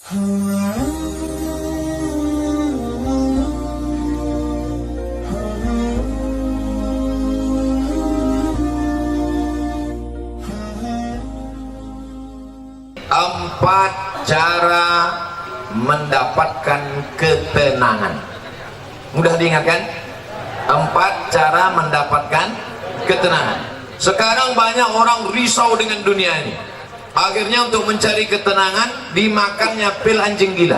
Empat cara mendapatkan ketenangan. Mudah diingatkan? Empat cara mendapatkan ketenangan. Sekarang banyak orang risau dengan dunia ini. Akhirnya untuk mencari ketenangan dimakannya pil anjing gila.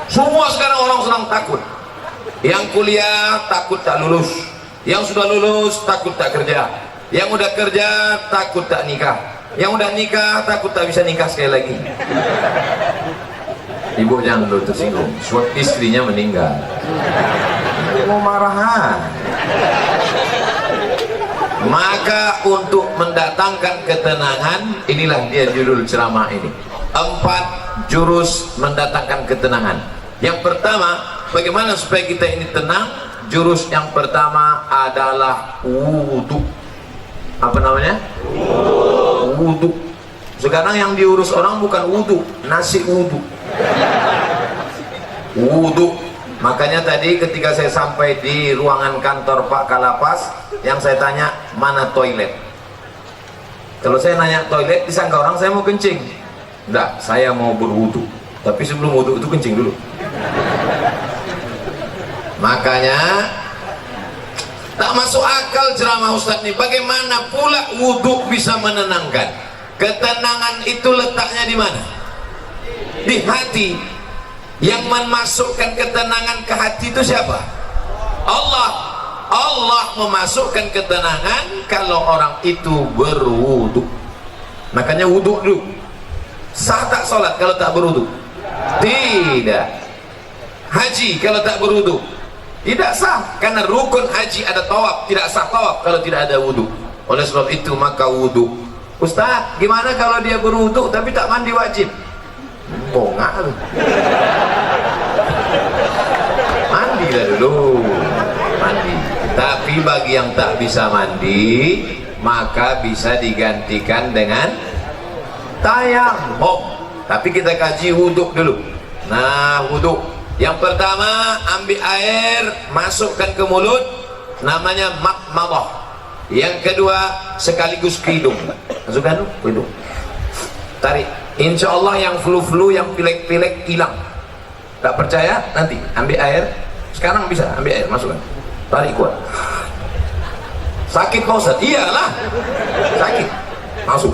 Semua sekarang orang sedang takut. Yang kuliah takut tak lulus, yang sudah lulus takut tak kerja, yang udah kerja takut tak nikah, yang udah nikah takut tak bisa nikah sekali lagi. Ibu jangan dulu tersinggung, suatu istrinya meninggal. Mau marahan. Maka untuk mendatangkan ketenangan, inilah dia judul ceramah ini. 4 jurus mendatangkan ketenangan. Yang pertama, bagaimana supaya kita ini tenang? Jurus yang pertama adalah wudhu. Apa namanya? Wudhu. Sekarang yang diurus orang bukan wudhu, nasi wudhu. Wudhu. Makanya tadi ketika saya sampai di ruangan kantor Pak Kalapas, yang saya tanya, mana toilet? Kalau saya nanya toilet, disangka orang saya mau kencing. Enggak, saya mau berwudu. Tapi sebelum wudu itu kencing dulu. Makanya tak masuk akal ceramah Ustadz ini. Bagaimana pula wudu bisa menenangkan? Ketenangan itu letaknya di mana? Di hati. Yang memasukkan ketenangan ke hati itu siapa? Allah. Allah memasukkan ketenangan kalau orang itu berwudu. Makanya wudu dulu. Sah tak sholat kalau tak berwudu? Tidak. Haji kalau tak berwudu? Tidak sah, karena rukun haji ada tawaf. Tidak sah tawaf kalau tidak ada wudu. Oleh sebab itu maka wudu. Ustaz, gimana kalau dia berwudu tapi tak mandi wajib? Bongak lu. Mandi lah dulu. Mandi. Tapi bagi yang tak bisa mandi, maka bisa digantikan dengan tayamum. Tapi kita kaji wudhu dulu. Nah, wudhu yang pertama, ambil air, masukkan ke mulut, namanya madmadah. Yang kedua, sekaligus ke hidung. Masukkan ke hidung, tarik. Insya Allah yang flu-flu, yang pilek-pilek hilang. Tak percaya? Nanti ambil air. Sekarang bisa ambil air, masukkan, tarik kuat. Sakit Pak Ustaz? Iyalah, sakit. Masuk.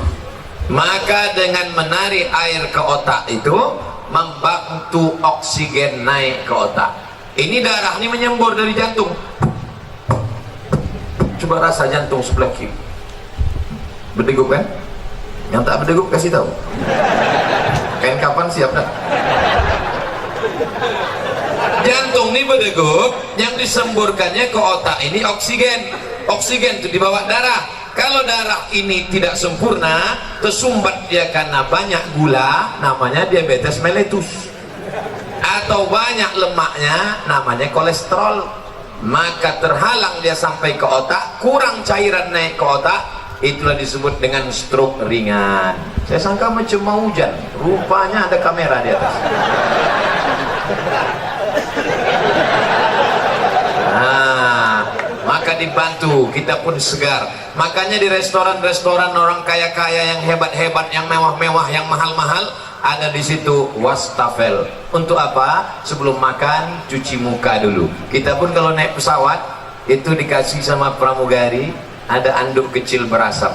Maka dengan menarik air ke otak itu membantu oksigen naik ke otak. Ini darah ini menyembur dari jantung. Coba rasa jantung sebelah kiri. Berdegup kan? Yang tak berdegup kasih tahu. Kain kapan siap dah? Jantung ini berdegup, yang disemburkannya ke otak ini oksigen. Oksigen itu dibawa darah. Kalau darah ini tidak sempurna, tersumbat dia karena banyak gula, namanya diabetes mellitus. Atau banyak lemaknya, namanya kolesterol. Maka terhalang dia sampai ke otak, kurang cairan naik ke otak, itulah disebut dengan stroke ringan. Saya sangka macam mau hujan, rupanya ada kamera di atas. Maka dibantu, kita pun segar. Makanya di restoran-restoran orang kaya-kaya yang hebat-hebat, yang mewah-mewah, yang mahal-mahal, ada di situ wastafel. Untuk apa? Sebelum makan cuci muka dulu. Kita pun kalau naik pesawat itu dikasih sama pramugari ada anduk kecil berasap.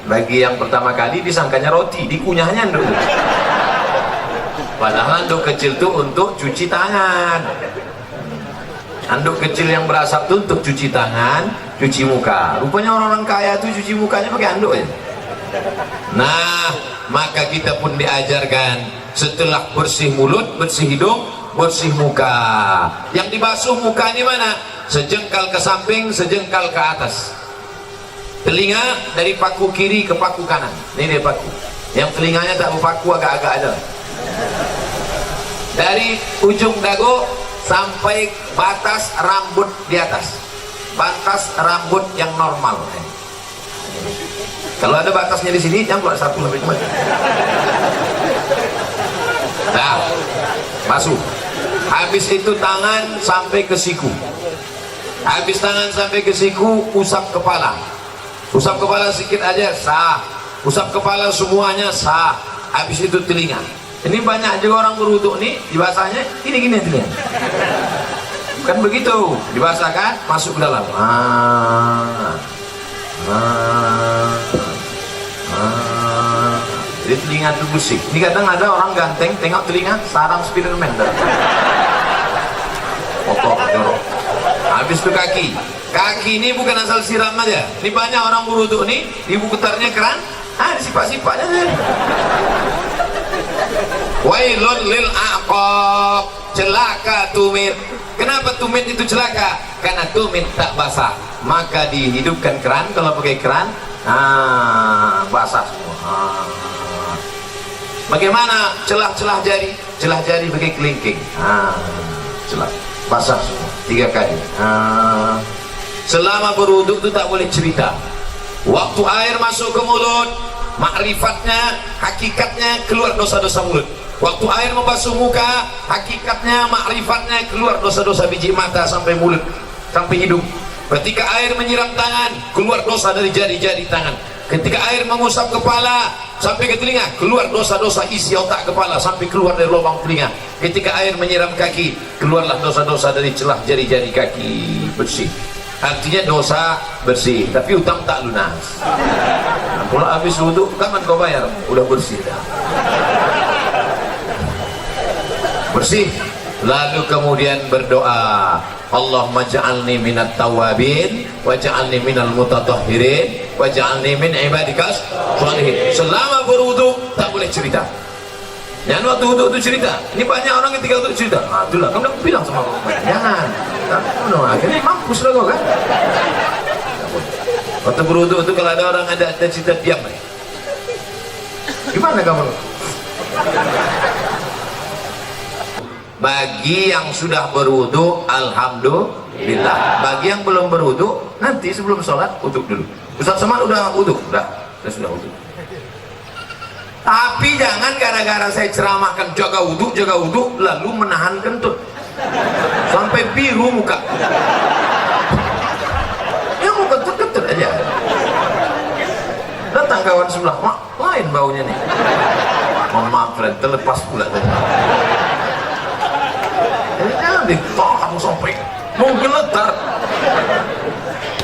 Bagi yang pertama kali disangkanya roti, dikunyahnya dulu. Padahal anduk kecil itu untuk cuci tangan. Anduk kecil yang berasap itu untuk cuci tangan, cuci muka. Rupanya orang-orang kaya itu cuci mukanya pakai anduk ya. Nah, maka kita pun diajarkan setelah bersih mulut, bersih hidung, bersih muka. Yang dibasuh muka ini mana? Sejengkal ke samping, sejengkal ke atas. Telinga dari paku kiri ke paku kanan. Ini dia paku. Yang telinganya tak berpaku, agak-agak aja. Dari ujung dagu sampai batas rambut di atas. Batas rambut yang normal. Kalau ada batasnya di sini, jangan buat satu lebih cepat. basuh. Habis itu tangan sampai ke siku. Habis tangan sampai ke siku, usap kepala. Usap kepala sedikit aja sah. Usap kepala semuanya sah. Habis itu telinga. Ini banyak juga orang berwudu nih, dibasahnya gini-gini telinga. Kan begitu, dibasahkan masuk ke dalam. Jadi telinga itu bersih. Ini kadang ada orang ganteng tengok telinga sarang Spiderman. Kotor, jorok. Habis itu kaki. Kaki ini bukan asal siram aja. Ini banyak orang berwudu nih, ibu putarnya keran, disipak-sipaknya. Wailun lil aqab, celaka tumit. Kenapa tumit itu celaka? Karena tumit tak basah. Maka dihidupkan keran, kalau pakai keran, basah semua. Bagaimana celah-celah jari? Celah jari pakai kelingking. Celah, basah semua 3 kali. Selama berwudu itu tak boleh cerita. Waktu air masuk ke mulut, makrifatnya, hakikatnya keluar dosa-dosa mulut. Waktu air membasuh muka, hakikatnya, makrifatnya keluar dosa-dosa biji mata sampai mulut, sampai hidung. Ketika air menyiram tangan, keluar dosa dari jari-jari tangan. Ketika air mengusap kepala sampai ke telinga, keluar dosa-dosa isi otak kepala sampai keluar dari lubang telinga. Ketika air menyiram kaki, keluarlah dosa-dosa dari celah jari-jari kaki, bersih. Artinya dosa bersih, tapi utang tak lunas. Kalau habis wudu, kapan kau bayar? Udah bersih dah. Bersih. Lalu kemudian berdoa, Allahumma ja'alni minat tawabin wa ja'alni minal mutatahhirin wa ja'alni min ibadikas sholihin. Selama berwudu tak boleh cerita. Jangan waktu wudu itu cerita. Ini banyak orang ketika wudu cerita. Itulah kamu udah bilang sama aku. Jangan. Akhirnya mampus lah kau kan. Waktu berwudu itu kalau ada orang ada cerita, diam. Gimana kamu? Bagi yang sudah berwudu, alhamdulillah. Bagi yang belum berwudu, nanti sebelum sholat wudu dulu. Ustaz Somad udah wudu, sudah wudu. Tapi jangan gara-gara saya ceramahkan jaga wudu, lalu menahan kentut sampai biru muka. Ya mau kentut aja. Datang kawan sebelah, mak, lain baunya nih. Mohon maaf, friend, terlepas pula tadi. Jangan ditahan sampai mau geletar.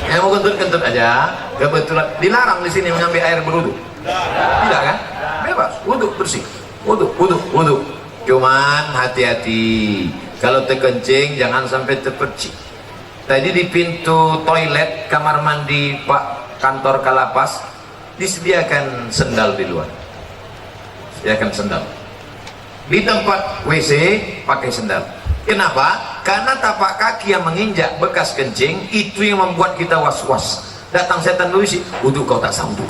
Ya mau kentut aja. Kebetulan dilarang di sini mengambil air berwudu. Tidak kan? Bebas, wudu bersih. Wudu. Cuman hati-hati. Kalau terkencing jangan sampai terpercik. Tadi di pintu toilet kamar mandi Pak kantor Kalapas disediakan sendal di luar. Sediakan sendal. Di tempat WC pakai sendal. Kenapa? Karena tapak kaki yang menginjak bekas kencing itu yang membuat kita was-was. Datang setan berisi, wudu kau tak sanggup.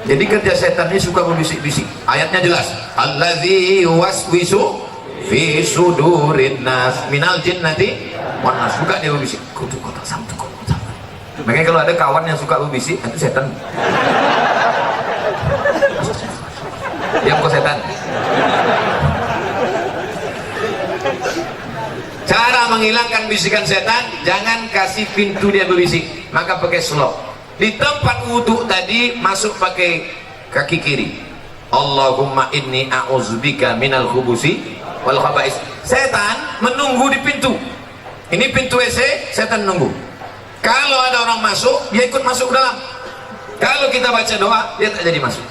Jadi kerja setan ini suka berbisik-bisik. Ayatnya jelas, allazi waswisu fi sudurin nas minal jinnati wan nas. Suka dia berbisik, wudu kau tak sanggup. Makanya kalau ada kawan yang suka berbisik, itu setan. Diam kau setan. Cara menghilangkan bisikan setan, jangan kasih pintu dia berbisik, maka pakai slop. Di tempat wudhu tadi masuk pakai kaki kiri. Allahumma inni a'udzubika minal khubusi wal khaba'is. Setan menunggu di pintu. Ini pintu WC, setan nunggu. Kalau ada orang masuk, dia ikut masuk ke dalam. Kalau kita baca doa, dia tak jadi masuk.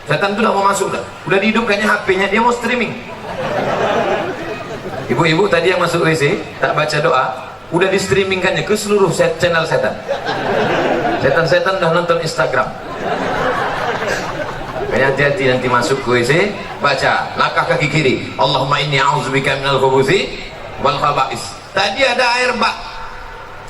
Setan itu udah mau masuk dah. Udah dihidupkannya HP-nya, dia mau streaming. Ibu-ibu tadi yang masuk WC tak baca doa, udah di streamingkannya ke seluruh channel setan. Setan-setan udah nonton Instagram. Hati-hati nanti masuk ke WC, baca langkah kaki kiri, Allahumma inni a'udzubika minal khubuthi wal khaba'is. Tadi ada air bak,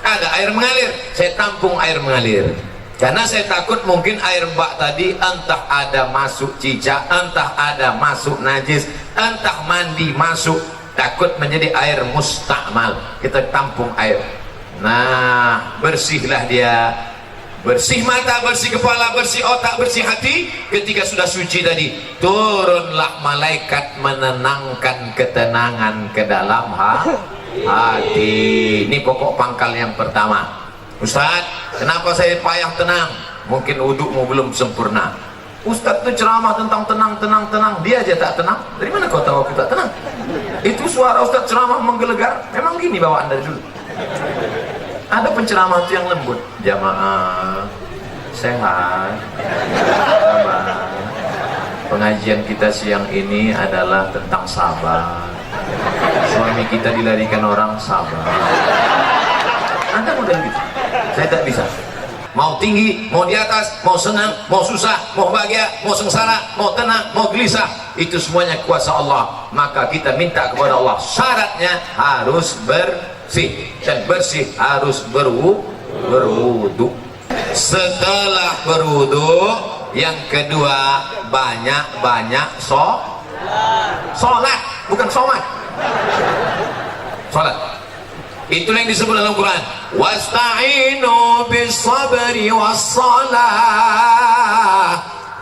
ada air mengalir, saya tampung air mengalir. Karena saya takut mungkin air bak tadi entah ada masuk cicak, entah ada masuk najis, entah mandi masuk, takut menjadi air mustakmal. Kita tampung air. Nah, bersihlah dia. bersih mata, bersih kepala, bersih otak, bersih hati. Ketika sudah suci tadi, turunlah malaikat menenangkan ketenangan ke dalam hati. Ini pokok pangkal yang pertama. Ustaz, kenapa saya payah tenang? Mungkin wudukmu belum sempurna. Ustaz itu ceramah tentang tenang, dia aja tak tenang. Dari mana kau tahu aku tak tenang? Itu suara Ustaz ceramah menggelegar. Memang gini bawaan dari dulu. Ada penceramah itu yang lembut. Jamaah sehat, sabar. Pengajian kita siang ini adalah tentang sabar. Suami kita dilarikan orang, sabar. Anda model gitu. Saya tak bisa. Mau tinggi, mau di atas, mau senang, mau susah, mau bahagia, mau sengsara, mau tenang, mau gelisah, itu semuanya kuasa Allah. Maka kita minta kepada Allah, syaratnya harus bersih, dan bersih harus berwudu. Setelah berwudu, yang kedua banyak-banyak sholat, bukan sholat. Sholat. Itulah yang disebut dalam Quran, wasta'inu bis-sabri was-salah.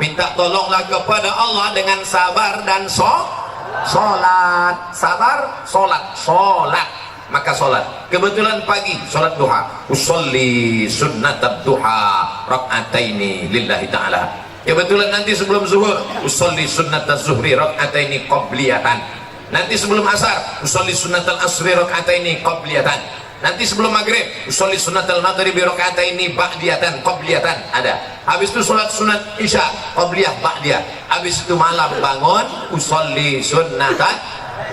Minta tolonglah kepada Allah dengan sabar dan sholat. Sabar, sholat. Maka sholat. Kebetulan pagi sholat duha. Usolli sunnatab duha rak'ataini lillahi ta'ala. Kebetulan nanti sebelum zuhur, usolli sunnataz zuhri rak'ataini qabliyatan. Nanti sebelum asar, usolli sunnatal asri rak'ataini qabliyatan. Nanti sebelum maghrib, usolli sunnatal maghribi rak'ataini ba'diyatan qabliyatan. Ada. Habis itu sholat sunat isya qabliyah ba'diyah. Habis itu malam bangun, usolli sunnatat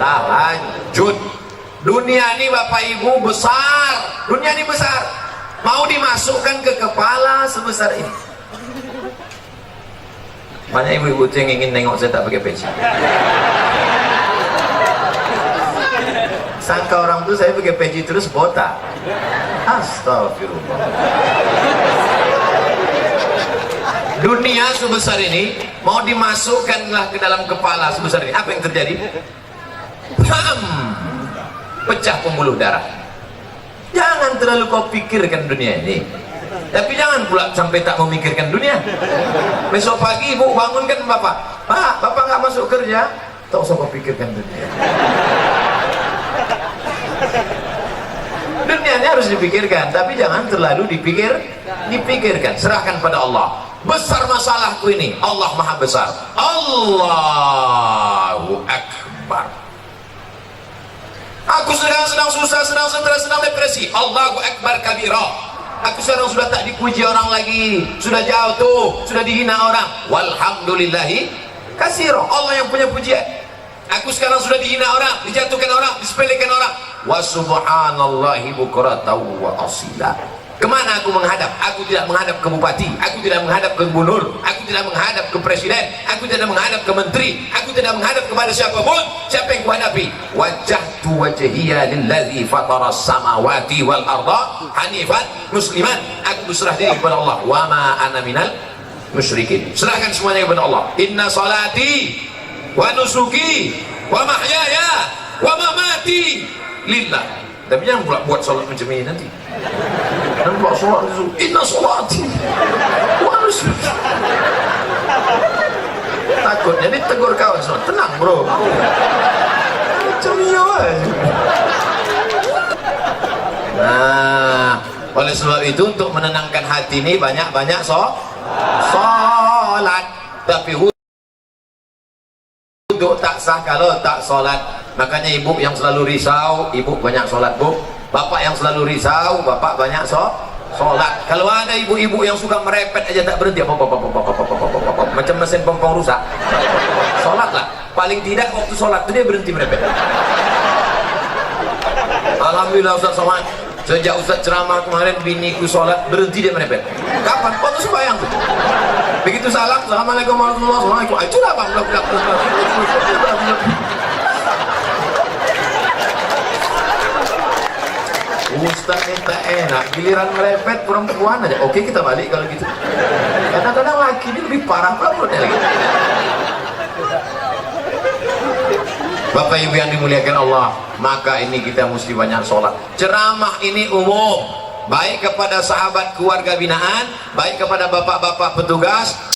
tahajud. Dunia ini Bapak Ibu besar. Dunia ini besar. Mau dimasukkan ke kepala sebesar ini. Banyak ibu-ibu yang ingin nengok saya tak pakai peci. Sangka orang tuh saya pakai peci terus botak. Astagfirullah. Dunia sebesar ini mau dimasukkanlah ke dalam kepala sebesar ini. Apa yang terjadi? Pecah pembuluh darah. Jangan terlalu kau pikirkan dunia ini, tapi jangan pula sampai tak memikirkan dunia. Besok pagi ibu bangunkan bapak, Pak, bapak nggak masuk kerja, tak usah kau pikirkan dunia. Dunia ini harus dipikirkan, tapi jangan terlalu dipikirkan. Serahkan pada Allah. Besar masalahku ini, Allah maha besar. Allahu Akbar. Aku sedang susah, sedang stres, sedang depresi. Allahu Akbar kabira. Aku sekarang sudah tak dipuji orang lagi, sudah jauh tuh, sudah dihina orang. Walhamdulillahi katsira. Allah yang punya pujian. Aku sekarang sudah dihina orang, dijatuhkan orang, disepelekan orang. Wa subhanallahi bukratan wa asila. Kemana aku menghadap? Aku tidak menghadap ke bupati, aku tidak menghadap ke gubernur, aku tidak menghadap ke presiden, aku tidak menghadap ke menteri, aku tidak menghadap kepada siapapun. Siapa yang kuhadapi? Wajjahtu wajhiya lillazi fataras samawati wal arda hanifan musliman. Aku berserah diri kepada Allah. Wa ma ana minal musyrikin. Serahkan semuanya kepada Allah. Inna salati wa nusuki wa mahyaya wa mamati lillah. Tapi jangan pula buat sholat macam ini nanti. Dan buat sholat itu, inna sholati wa nusuki. Takutnya ditegur kawan sholat. Tenang bro, macam iya aja. Nah, oleh sebab itu untuk menenangkan hati ini banyak-banyak sholat. Tapi wudhu tak sah kalau tak sholat. Makanya ibu yang selalu risau, ibu banyak sholat bu. Bapak yang selalu risau, bapak banyak sholat. Kalau ada ibu-ibu yang suka merepet aja tak berhenti, macam mesin pompong rusak, sholatlah. Paling tidak waktu sholat itu dia berhenti merepet. Alhamdulillah Ustaz Somad, sejak Ustaz ceramah kemarin biniku sholat berhenti dia merepet. Kapan? Waktu sembahyang tuh. Begitu salam, assalamualaikum warahmatullahi wabarakatuh. Itulah bang. Ustaz minta enak, giliran merepet perempuan aja. Oke, kita balik kalau gitu. Kadang-kadang laki ini lebih parah perempuan lagi. Bapak Ibu yang dimuliakan Allah, maka ini kita mesti banyak sholat. Ceramah ini umum, baik kepada sahabat keluarga binaan, baik kepada bapak-bapak petugas,